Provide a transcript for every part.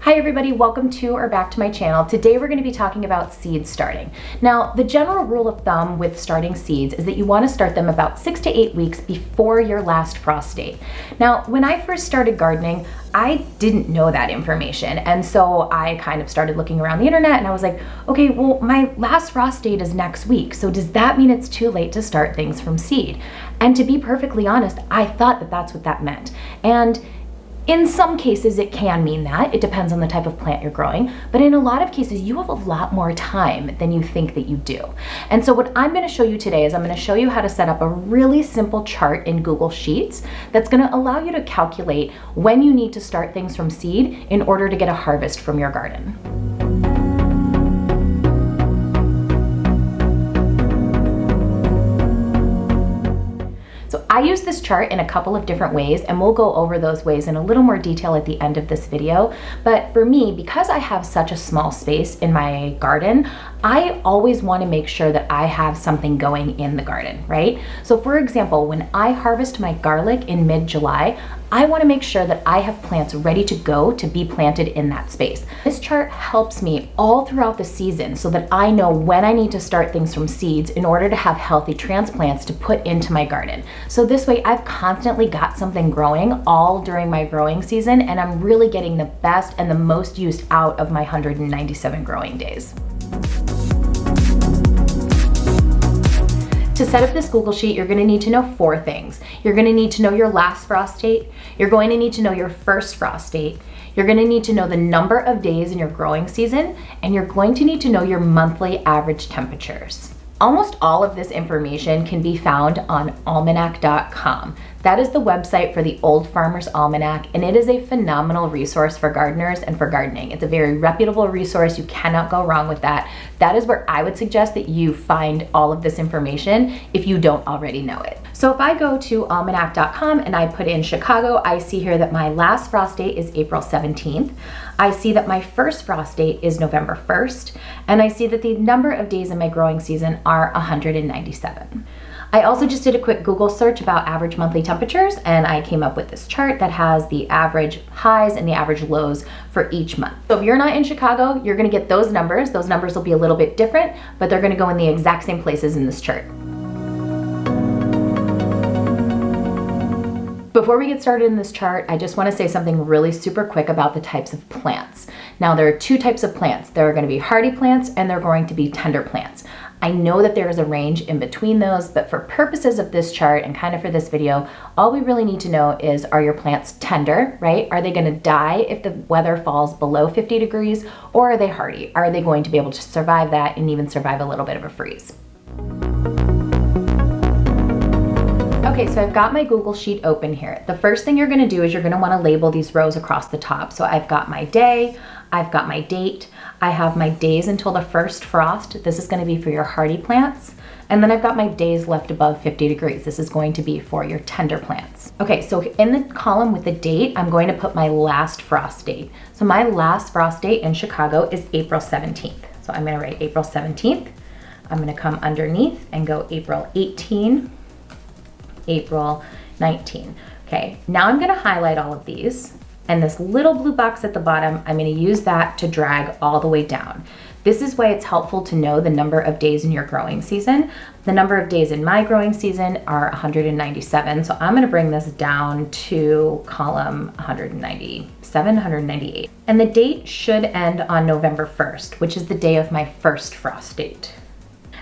Hi everybody, welcome to or back to my channel. Today we're going to be talking about seed starting. Now, the general rule of thumb with starting seeds is that you want to start them about 6 to 8 weeks before your last frost date. Now, when I first started gardening, I didn't know that information, and so I kind of started looking around the internet and I was like, okay, well, my last frost date is next week, so does that mean it's too late to start things from seed? And to be perfectly honest, I thought that that's what that meant. And in some cases, it can mean that. It depends on the type of plant you're growing. But in a lot of cases, you have a lot more time than you think that you do. And so what I'm going to show you today is I'm going to show you how to set up a really simple chart in Google Sheets that's going to allow you to calculate when you need to start things from seed in order to get a harvest from your garden. I use this chart in a couple of different ways, and we'll go over those ways in a little more detail at the end of this video. But for me, because I have such a small space in my garden, I always want to make sure that I have something going in the garden, right? So for example, when I harvest my garlic in mid-July, I want to make sure that I have plants ready to go to be planted in that space. This chart helps me all throughout the season so that I know when I need to start things from seeds in order to have healthy transplants to put into my garden. So this way I've constantly got something growing all during my growing season, and I'm really getting the best and the most use out of my 197 growing days. To set up this Google Sheet, you're going to need to know 4 things. You're going to need to know your last frost date. You're going to need to know your first frost date. You're going to need to know the number of days in your growing season, and you're going to need to know your monthly average temperatures. Almost all of this information can be found on almanac.com. That is the website for the Old Farmer's Almanac, and it is a phenomenal resource for gardeners and for gardening. It's a very reputable resource. You cannot go wrong with that. That is where I would suggest that you find all of this information if you don't already know it. So if I go to almanac.com and I put in Chicago, I see here that my last frost date is April 17th. I see that my first frost date is November 1st, and I see that the number of days in my growing season are 197. I also just did a quick Google search about average monthly temperatures, and I came up with this chart that has the average highs and the average lows for each month. So if you're not in Chicago, you're gonna get those numbers. Those numbers will be a little bit different, but they're gonna go in the exact same places in this chart. Before we get started in this chart, I just want to say something really super quick about the types of plants. Now, there are 2 types of plants. There are going to be hardy plants and they're going to be tender plants. I know that there is a range in between those, but for purposes of this chart and kind of for this video, all we really need to know is, are your plants tender, right? Are they going to die if the weather falls below 50 degrees, or are they hardy? Are they going to be able to survive that and even survive a little bit of a freeze? Okay, so I've got my Google Sheet open here. The first thing you're gonna do is you're gonna wanna label these rows across the top. So I've got my day, I've got my date, I have my days until the first frost. This is gonna be for your hardy plants. And then I've got my days left above 50 degrees. This is going to be for your tender plants. Okay, so in the column with the date, I'm going to put my last frost date. So my last frost date in Chicago is April 17th. So I'm gonna write April 17th. I'm gonna come underneath and go April 18, April 19. Okay, now I'm gonna highlight all of these, and this little blue box at the bottom, I'm gonna use that to drag all the way down. This is why it's helpful to know the number of days in your growing season. The number of days in my growing season are 197, so I'm gonna bring this down to column 197, 198. And the date should end on November 1st, which is the day of my first frost date.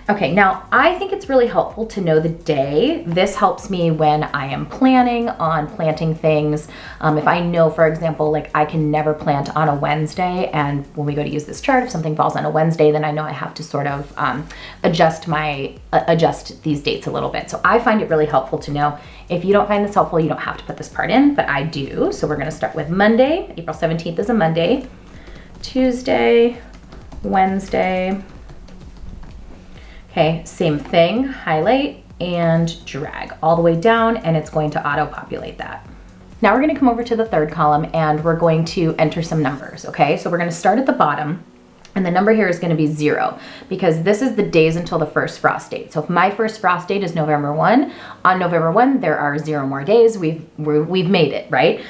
Okay, now I think it's really helpful to know the day. This helps me when I am planning on planting things. If I know, for example, like I can never plant on a Wednesday, and when we go to use this chart, if something falls on a Wednesday, then I know I have to sort of adjust these dates a little bit. So I find it really helpful to know. If you don't find this helpful, you don't have to put this part in, but I do. So we're gonna start with Monday. April 17th is a Monday. Tuesday, Wednesday. Okay, same thing, highlight and drag all the way down, and it's going to auto-populate that. Now we're gonna come over to the third column and we're going to enter some numbers, okay? So we're gonna start at the bottom And the number here is going to be 0 because this is the days until the first frost date. So if my first frost date is November 1, on November 1, there are 0 more days. We've made it, right?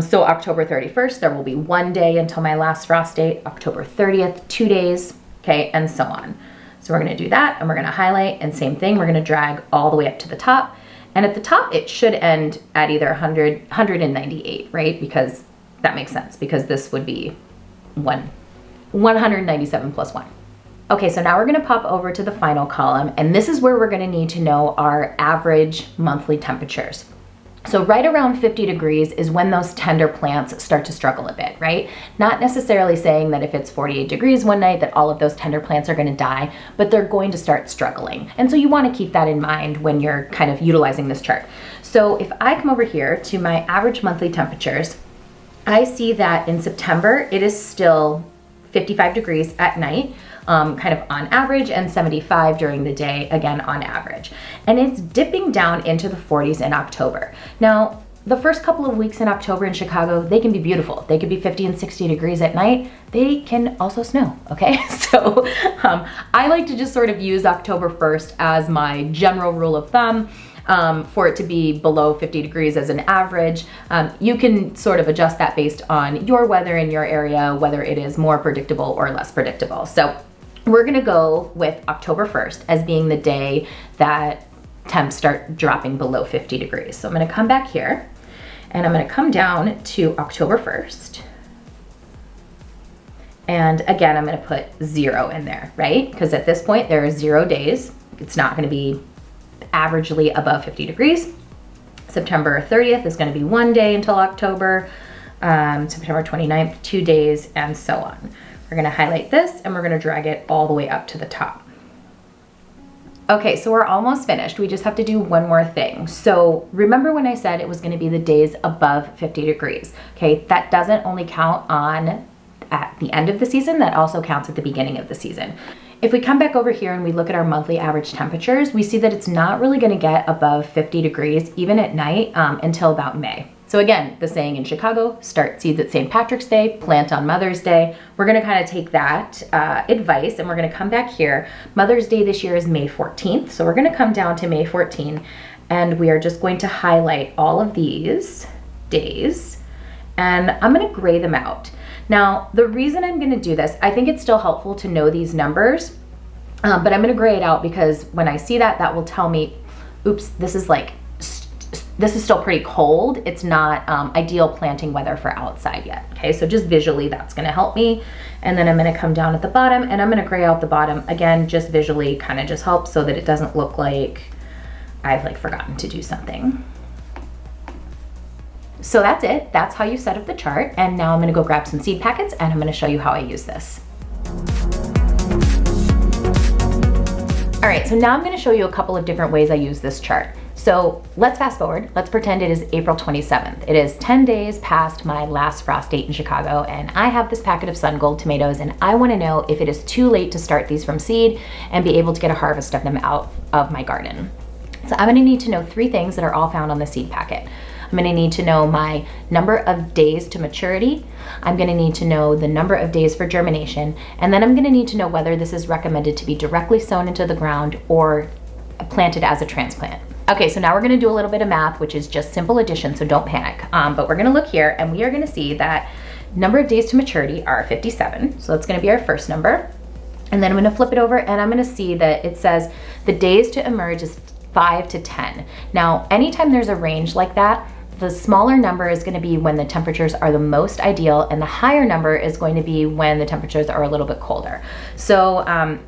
So October 31st, there will be 1 day until my last frost date. October 30th, 2 days, okay, and so on. So we're going to do that, and we're going to highlight, and same thing, we're going to drag all the way up to the top. And at the top, it should end at either 198, right? Because that makes sense, because this would be 197 plus 1. Okay, so now we're gonna pop over to the final column, and this is where we're gonna need to know our average monthly temperatures. So right around 50 degrees is when those tender plants start to struggle a bit, right? Not necessarily saying that if it's 48 degrees one night that all of those tender plants are gonna die, but they're going to start struggling. And so you wanna keep that in mind when you're kind of utilizing this chart. So if I come over here to my average monthly temperatures, I see that in September, it is still 55 degrees at night, kind of on average, and 75 during the day, again on average. And it's dipping down into the 40s in October. Now, the first couple of weeks in October in Chicago, they can be beautiful. They could be 50 and 60 degrees at night. They can also snow, okay? So I like to just sort of use October 1st as my general rule of thumb. For it to be below 50 degrees as an average. You can sort of adjust that based on your weather in your area, whether it is more predictable or less predictable. So we're gonna go with October 1st as being the day that temps start dropping below 50 degrees. So I'm gonna come back here and I'm gonna come down to October 1st. And again, I'm gonna put 0 in there, right? Because at this point there are 0 days. It's not gonna be averagely above 50 degrees. September 30th is going to be 1 day until October, September 29th, 2 days, and so on. We're going to highlight this and we're going to drag it all the way up to the top. Okay, so we're almost finished. We just have to do one more thing. So remember when I said it was going to be the days above 50 degrees? Okay, that doesn't only count on at the end of the season, that also counts at the beginning of the season. If we come back over here and we look at our monthly average temperatures, we see that it's not really gonna get above 50 degrees, even at night, until about May. So again, the saying in Chicago, start seeds at St. Patrick's Day, plant on Mother's Day. We're gonna kind of take that advice and we're gonna come back here. Mother's Day this year is May 14th. So we're gonna come down to May 14 and we are just going to highlight all of these days and I'm gonna gray them out. Now, the reason I'm gonna do this, I think it's still helpful to know these numbers, but I'm gonna gray it out because when I see that, that will tell me, oops, this is still pretty cold. It's not ideal planting weather for outside yet, okay? So just visually, that's gonna help me. And then I'm gonna come down at the bottom and I'm gonna gray out the bottom. Again, just visually kind of just helps so that it doesn't look like I've forgotten to do something. So that's it. That's how you set up the chart. And now I'm gonna go grab some seed packets and I'm gonna show you how I use this. All right, so now I'm gonna show you a couple of different ways I use this chart. So let's fast forward. Let's pretend it is April 27th. It is 10 days past my last frost date in Chicago, and I have this packet of Sun Gold tomatoes, and I wanna know if it is too late to start these from seed and be able to get a harvest of them out of my garden. So I'm gonna need to know 3 things that are all found on the seed packet. I'm gonna need to know my number of days to maturity. I'm gonna need to know the number of days for germination. And then I'm gonna need to know whether this is recommended to be directly sown into the ground or planted as a transplant. Okay, so now we're gonna do a little bit of math, which is just simple addition, so don't panic. But we're gonna look here and we are gonna see that number of days to maturity are 57. So that's gonna be our first number. And then I'm gonna flip it over and I'm gonna see that it says the days to emerge is 5 to 10. Now, anytime there's a range like that, the smaller number is going to be when the temperatures are the most ideal, and the higher number is going to be when the temperatures are a little bit colder. So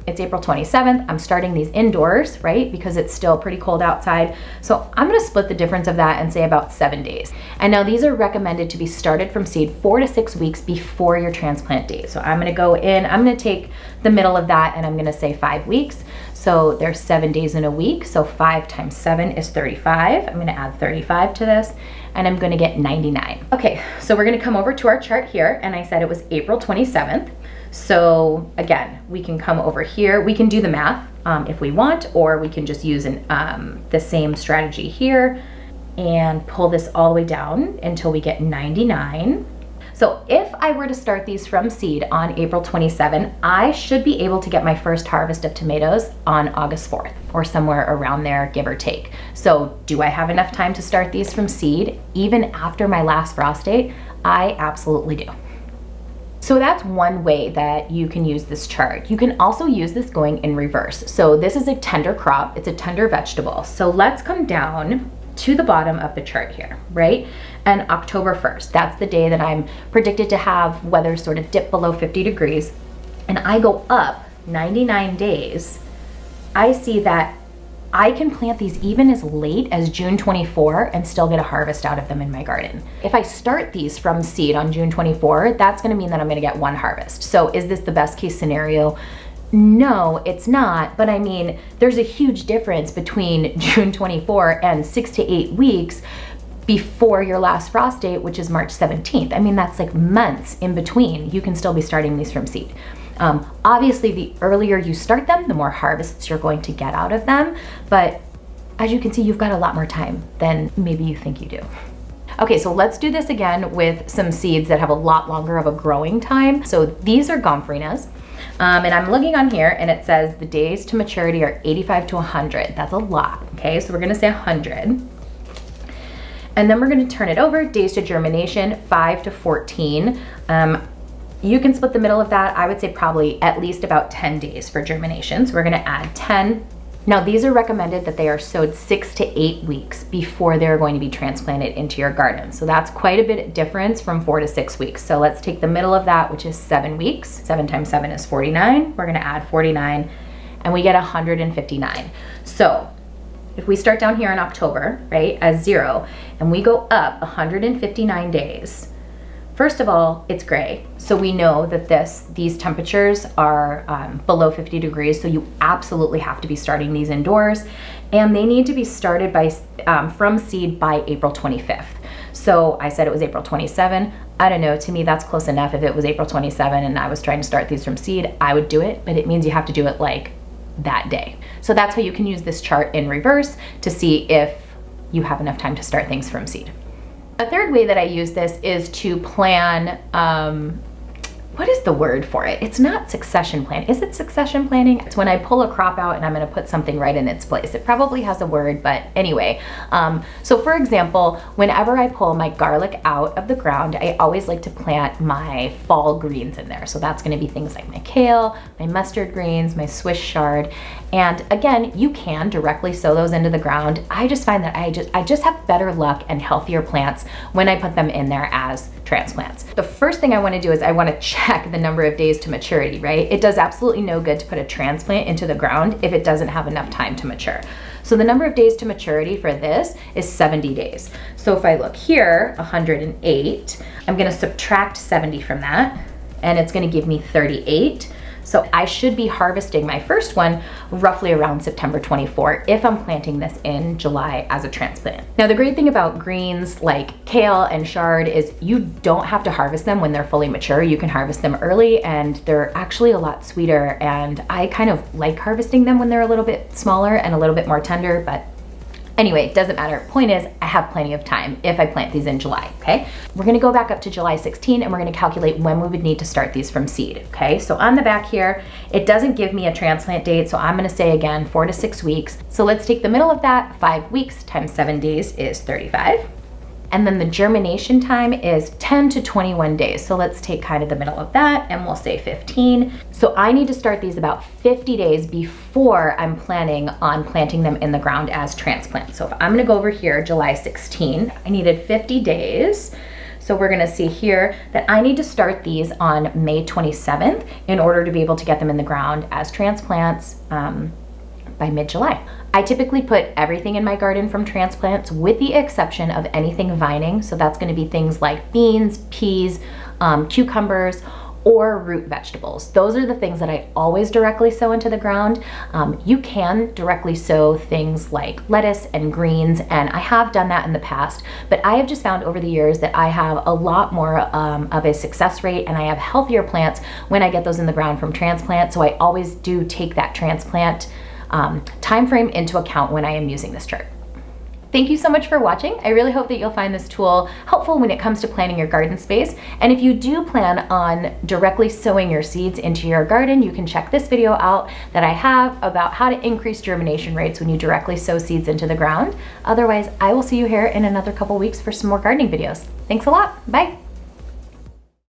it's April 27th. I'm starting these indoors, right? Because it's still pretty cold outside. So I'm going to split the difference of that and say about 7 days. And now these are recommended to be started from seed 4 to 6 weeks before your transplant date. So I'm going to go in, I'm going to take the middle of that and I'm going to say 5 weeks. So there's 7 days in a week. So 5 times 7 is 35. I'm going to add 35 to this and I'm going to get 99. Okay, so we're going to come over to our chart here and I said it was April 27th. So again, we can come over here. We can do the math if we want, or we can just use the same strategy here and pull this all the way down until we get 99. So if I were to start these from seed on April 27, I should be able to get my first harvest of tomatoes on August 4th or somewhere around there, give or take. So do I have enough time to start these from seed even after my last frost date? I absolutely do. So that's one way that you can use this chart. You can also use this going in reverse. So this is a tender crop, it's a tender vegetable. So let's come down to the bottom of the chart here, right? And October 1st, that's the day that I'm predicted to have weather sort of dip below 50 degrees. And I go up 99 days, I see that I can plant these even as late as June 24 and still get a harvest out of them in my garden. If I start these from seed on June 24, that's gonna mean that I'm gonna get one harvest. So is this the best case scenario? No, it's not, but I mean, there's a huge difference between June 24 and 6 to 8 weeks before your last frost date, which is March 17th. I mean, that's like months in between. You can still be starting these from seed. Obviously, the earlier you start them, the more harvests you're going to get out of them. But as you can see, you've got a lot more time than maybe you think you do. Okay, so let's do this again with some seeds that have a lot longer of a growing time. So these are Gomphrenias. And I'm looking on here and it says the days to maturity are 85 to 100. That's a lot, okay? So we're gonna say 100. And then we're gonna turn it over, days to germination, 5 to 14. You can split the middle of that. I would say probably at least about 10 days for germination. So we're gonna add 10. Now these are recommended that they are sowed 6 to 8 weeks before they're going to be transplanted into your garden. So that's quite a bit of difference from 4 to 6 weeks. So let's take the middle of that, which is 7 weeks. 7 times 7 is 49. We're gonna add 49 and we get 159. So if we start down here in October, right, as 0, and we go up 159 days, first of all, it's gray. So we know that these temperatures are below 50 degrees, so you absolutely have to be starting these indoors. And they need to be started by from seed by April 25th. So I said it was April 27. I don't know, to me that's close enough. If it was April 27 and I was trying to start these from seed, I would do it, but it means you have to do it like that day. So that's how you can use this chart in reverse to see if you have enough time to start things from seed. A third way that I use this is to plan, what is the word for it? It's not succession plan. Is it succession planning? It's when I pull a crop out and I'm gonna put something right in its place. It probably has a word, but anyway. So for example, whenever I pull my garlic out of the ground, I always like to plant my fall greens in there. So that's gonna be things like my kale, my mustard greens, my Swiss chard. And again, you can directly sow those into the ground. I just find that I just have better luck and healthier plants when I put them in there as transplants. The first thing I wanna do is I wanna check the number of days to maturity, right? It does absolutely no good to put a transplant into the ground if it doesn't have enough time to mature. So the number of days to maturity for this is 70 days. So if I look here, 108, I'm gonna subtract 70 from that, and it's gonna give me 38. So I should be harvesting my first one roughly around September 24 if I'm planting this in July as a transplant. Now the great thing about greens like kale and chard is you don't have to harvest them when they're fully mature. You can harvest them early and they're actually a lot sweeter, and I kind of like harvesting them when they're a little bit smaller and a little bit more tender, but anyway, it doesn't matter. Point is, I have plenty of time if I plant these in July, okay? We're gonna go back up to July 16 and we're gonna calculate when we would need to start these from seed, okay? So on the back here, it doesn't give me a transplant date, so I'm gonna say again, 4 to 6 weeks. So let's take the middle of that, 5 weeks times 7 days is 35. And then the germination time is 10 to 21 days. So let's take kind of the middle of that and we'll say 15. So I need to start these about 50 days before I'm planning on planting them in the ground as transplants. So if I'm gonna go over here, July 16, I needed 50 days. So we're gonna see here that I need to start these on May 27th in order to be able to get them in the ground as transplants by mid-July. I typically put everything in my garden from transplants with the exception of anything vining. So that's gonna be things like beans, peas, cucumbers, or root vegetables. Those are the things that I always directly sow into the ground. You can directly sow things like lettuce and greens, and I have done that in the past, but I have just found over the years that I have a lot more of a success rate and I have healthier plants when I get those in the ground from transplant. So I always do take that transplant time frame into account when I am using this chart. Thank you so much for watching. I really hope that you'll find this tool helpful when it comes to planning your garden space. And if you do plan on directly sowing your seeds into your garden, you can check this video out that I have about how to increase germination rates when you directly sow seeds into the ground. Otherwise, I will see you here in another couple weeks for some more gardening videos. Thanks a lot. Bye.